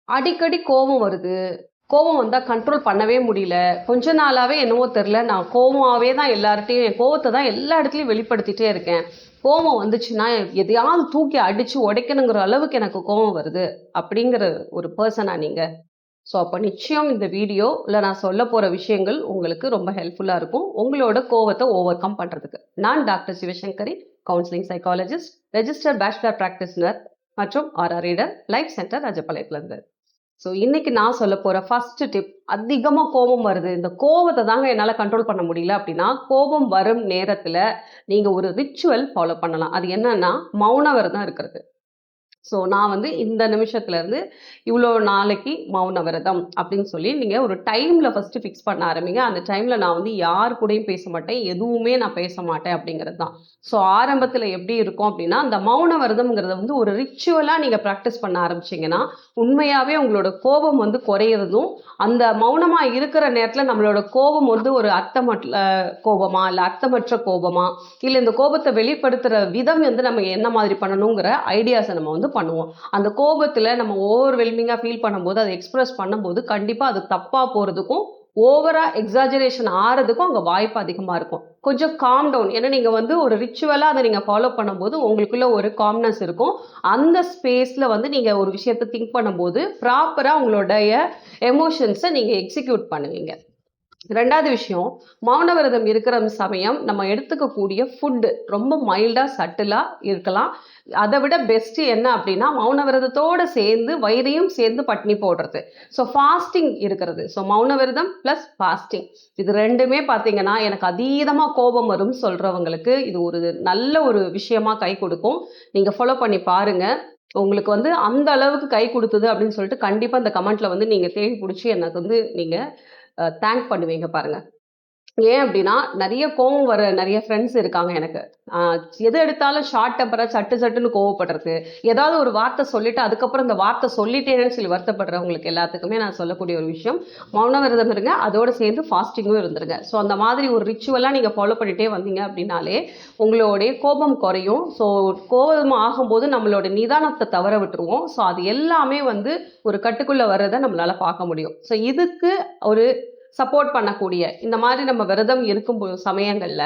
அடிக்கடி கோபம் வருது. கோபம் வந்தா கண்ட்ரோல் பண்ணவே முடியல. கொஞ்ச நாளாவே என்னவோ தெரியல, நான் கோவமாவே தான் எல்லார்ட்டயும் என் கோவத்த தான் எல்லா இடத்துலயும் வெளிப்படுத்திட்டே இருக்கேன். கோவம் வந்துச்சுன்னா, எதையாவது தூக்கி அடிச்சு உடைக்கணுங்கிற அளவுக்கு எனக்கு கோவம் வருது. அப்படிங்கிற ஒரு பெர்சனா நீங்க? ஸோ, அப்ப நிச்சயம் இந்த வீடியோல நான் சொல்லப் போற விஷயங்கள் உங்களுக்கு ரொம்ப ஹெல்ப்ஃபுல்லா இருக்கும். உங்களோட கோவத்த ஓவர் கம் பண்றதுக்கு. நான் doctor Sivasankari, counselling psychologist, registered bachelor practitioner மற்றும் ஆர்ஆர் ரீடர், லைஃப் சென்டர் ராஜபாளையத்துலருந்து. ஸோ, இன்னைக்கு நான் சொல்லப் போற ஃபர்ஸ்ட் டிப், அதிகமா கோபம் வருது. இந்த கோவத்த தாங்க என்னால கண்ட்ரோல் பண்ண முடியல அப்படின்னா, கோபம் வரும் நேரத்துல நீங்க ஒரு ரிச்சுவல் ஃபாலோ பண்ணலாம். அது என்னன்னா, மௌன விரதம் இருக்கிறது. ஸோ, நான் வந்து இந்த நிமிஷத்துலேருந்து இவ்வளோ நாளைக்கு மௌன விரதம் அப்படின்னு சொல்லி நீங்கள் ஒரு டைமில் ஃபஸ்ட்டு ஃபிக்ஸ் பண்ண ஆரம்பிங்க. அந்த டைமில் நான் வந்து யார் கூடயும் பேச மாட்டேன், எதுவுமே நான் பேச மாட்டேன் அப்படிங்கிறது தான். ஸோ, ஆரம்பத்தில் எப்படி இருக்கும் அப்படின்னா, அந்த மௌன விரதம்ங்கிறத வந்து ஒரு ரிச்சுவலாக நீங்கள் ப்ராக்டிஸ் பண்ண ஆரம்பிச்சிங்கன்னா, உண்மையாகவே உங்களோட கோபம் வந்து குறையிறதும், அந்த மௌனமாக இருக்கிற நேரத்தில் நம்மளோட கோபம் வந்து ஒரு அர்த்தமற்ற கோபமா, இல்லை அர்த்தமற்ற கோபமா, இல்லை இந்த கோபத்தை வெளிப்படுத்துகிற விதம் வந்து நம்ம என்ன மாதிரி பண்ணணுங்கிற ஐடியாஸை நம்ம வந்து பண்ணுவோம். அந்த கோபத்துல நம்ம ஓவர்வெல்மிங்கா ஃபீல் பண்ணும்போது, அதை எக்ஸ்பிரஸ் பண்ணும்போது, கண்டிப்பா அது தப்பா போறதுக்கும், ஓவரா எக்ஸாஜரேஷன் ஆறதுக்கும் அங்க வாய்ப்பு அதிகமா இருக்கும். கொஞ்சம் காம் டவுன். ஏன்னா நீங்க வந்து ஒரு ரிச்சுவலா அதை நீங்க ஃபாலோ பண்ணும்போது, உங்களுக்குள்ள ஒரு காம்னஸ் இருக்கும். அந்த ஸ்பேஸ்ல வந்து நீங்க ஒரு விஷயத்த திங்க் பண்ணும்போது, ப்ராப்பரா உங்களுடைய எமோஷன்ஸை நீங்க எக்ஸிக்யூட் பண்ணுவீங்க. 2வது விஷயம், மௌன விரதம் இருக்கிற சமயம் நம்ம எடுத்துக்கக்கூடிய ஃபுட்டு ரொம்ப மைல்டா, சட்டிலா இருக்கலாம். அதை விட பெஸ்ட் என்ன அப்படின்னா, மௌன விரதத்தோட சேர்ந்து வயிறையும் சேர்ந்து பட்டினி போடுறது. ஸோ ஃபாஸ்டிங் இருக்கிறது. ஸோ மௌன விரதம் ப்ளஸ் ஃபாஸ்டிங், இது ரெண்டுமே பார்த்தீங்கன்னா எனக்கு அதீதமா கோபம் வரும்னு சொல்றவங்களுக்கு இது ஒரு நல்ல ஒரு விஷயமா கை கொடுக்கும். நீங்க ஃபாலோ பண்ணி பாருங்க. உங்களுக்கு வந்து அந்த அளவுக்கு கை கொடுத்தது அப்படின்னு சொல்லிட்டு கண்டிப்பா இந்த கமெண்ட்ல வந்து நீங்க தேடி பிடிச்சி எனக்கு வந்து நீங்க தேங்க் பண்ணுவீங்க பாருங்க. ஏன் அப்படின்னா, நெறைய கோவம் வர நெறைய ஃப்ரெண்ட்ஸ் இருக்காங்க எனக்கு. அ எது எடுத்தாலும் ஷார்ட் டெம்பரா சட்டு சட்டுன்னு கோவப்படுறது. ஏதாவது ஒரு வார்த்தை சொல்லிட்டு, அதுக்கப்புறம் இந்த வார்த்தை சொல்லிட்டேனேன்னு சொல்லி வருத்தப்படுறவங்களுக்கு எல்லாத்துக்குமே நான் சொல்லக்கூடிய ஒரு விஷயம், மௌன விரதம் இருங்க. அதோட சேர்ந்து ஃபாஸ்டிங்கும் இருந்துருங்க. ஸோ அந்த மாதிரி ஒரு ரிச்சுவலா நீங்க ஃபாலோ பண்ணிட்டே வந்தீங்க அப்படின்னாலே, உங்களுடைய கோபம் குறையும். ஸோ கோபம் ஆகும்போது நம்மளோட நிதானத்த தவற விட்டுருவோம். ஸோ அது எல்லாமே வந்து ஒரு கட்டுக்குள்ள வர்றத நம்மளால பார்க்க முடியும். ஸோ இதுக்கு ஒரு சப்போர்ட் பண்ணக்கூடிய இந்த மாதிரி நம்ம விரதம் இருக்கும் சமயங்கள்ல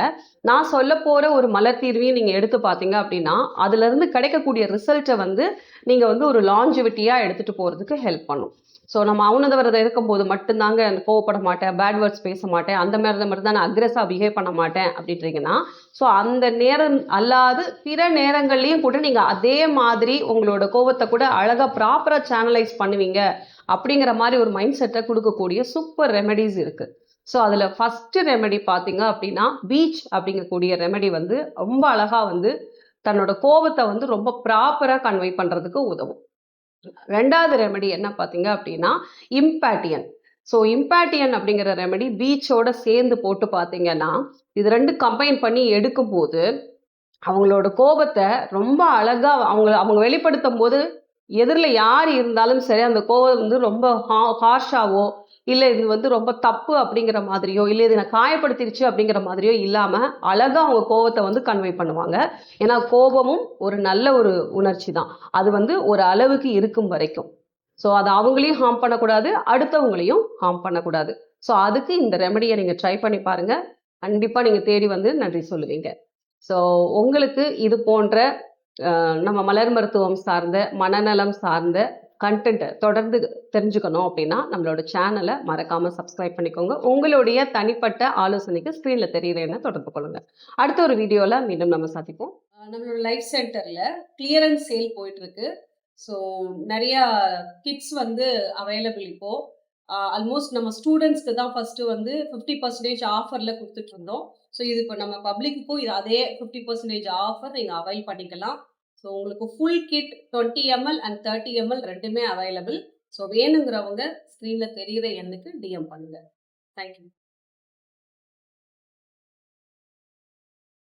நான் சொல்ல போற ஒரு மலர் தீர்வையும் நீங்க எடுத்து பார்த்தீங்க அப்படின்னா, அதுல இருந்து கிடைக்கக்கூடிய ரிசல்ட்டை வந்து நீங்க வந்து ஒரு லாஞ்சிவிட்டியா எடுத்துட்டு போறதுக்கு ஹெல்ப் பண்ணும். ஸோ நம்ம மௌன விரதம் இருக்கும்போது மட்டும்தாங்க கோவப்பட மாட்டேன், பேட் வேர்ட்ஸ் பேச மாட்டேன், அந்த மாதிரி தான் நான் அக்ரெஸா பிஹேவ் பண்ண மாட்டேன் அப்படின்றீங்கன்னா, ஸோ அந்த நேரம் அல்லாது பிற நேரங்கள்லையும் கூட நீங்க அதே மாதிரி உங்களோட கோவத்தை கூட அழகா ப்ராப்பரா சேனலைஸ் பண்ணுவீங்க அப்படிங்கிற மாதிரி ஒரு மைண்ட் செட்டை கொடுக்கக்கூடிய சூப்பர் ரெமெடிஸ் இருக்கு. ஸோ அதில் ஃபஸ்ட்டு ரெமெடி பார்த்தீங்க அப்படின்னா, பீச் அப்படிங்கக்கூடிய ரெமெடி வந்து ரொம்ப அழகா வந்து தன்னோட கோபத்தை வந்து ரொம்ப ப்ராப்பராக கன்வே பண்ணுறதுக்கு உதவும். 2வது ரெமெடி என்ன பார்த்தீங்க அப்படின்னா, இம்பாட்டியன். ஸோ இம்பாட்டியன் அப்படிங்கிற ரெமெடி பீச்சோட சேர்ந்து போட்டு பார்த்தீங்கன்னா, இது 2 கம்பைன் பண்ணி எடுக்கும்போது, அவங்களோட கோபத்தை ரொம்ப அழகா அவங்க வெளிப்படுத்தும் போது எதிரில் யார் இருந்தாலும் சரி அந்த கோவம் வந்து ரொம்ப ஹார்ஷாவோ, இல்லை இது வந்து ரொம்ப தப்பு அப்படிங்கிற மாதிரியோ, இல்லை இது நான் காயப்படுத்திருச்சு அப்படிங்கிற மாதிரியோ இல்லாமல் அழகாக அவங்க கோவத்தை வந்து கன்வே பண்ணுவாங்க. ஏன்னா கோபமும் ஒரு நல்ல ஒரு உணர்ச்சி தான். அது வந்து ஒரு அளவுக்கு இருக்கும் வரைக்கும். ஸோ அது அவங்களையும் ஹார்ம் பண்ணக்கூடாது, அடுத்தவங்களையும் ஹார்ம் பண்ணக்கூடாது. ஸோ அதுக்கு இந்த ரெமடியை நீங்கள் ட்ரை பண்ணி பாருங்கள். கண்டிப்பாக நீங்கள் தேடி வந்து நன்றி சொல்லுவீங்க. ஸோ உங்களுக்கு இது போன்ற நம்ம மலர் மருத்துவம் சார்ந்த, மனநலம் சார்ந்த கண்டென்ட் தொடர்ந்து தெரிஞ்சுக்கணும் அப்படின்னா நம்மளோட சேனலை மறக்காம சப்ஸ்கிரைப் பண்ணிக்கோங்க. உங்களுடைய தனிப்பட்ட ஆலோசனைக்கு ஸ்க்ரீன்ல தெரியுற என்ன தொடர்பு கொள்ளுங்க. அடுத்த ஒரு வீடியோல மீண்டும் நம்ம சந்திப்போம். நம்மளோட லைஃப் சென்டர்ல கிளியரன்ஸ் சேல் போயிட்டு இருக்கு. ஸோ நிறைய கிட்ஸ் வந்து அவைலபிள் இப்போ. ஆல்மோஸ்ட் நம்ம ஸ்டூடெண்ட்ஸ்க்கு தான் ஃபர்ஸ்ட் வந்து 50% ஆஃபர்ல கொடுத்துட்டு இருந்தோம். ஸோ இது இப்போ நம்ம பப்ளிக்குக்கும் இது அதே 50% ஆஃபர் நீங்கள் அவைல் பண்ணிக்கலாம். ஸோ உங்களுக்கு full kit 20 ml and 30 ml ரெண்டுமே அவைலபிள். ஸோ வேணுங்கிறவங்க ஸ்க்ரீனில் தெரிகிற எண்ணுக்கு டிஎம் பண்ணுங்கள். தேங்க்யூ.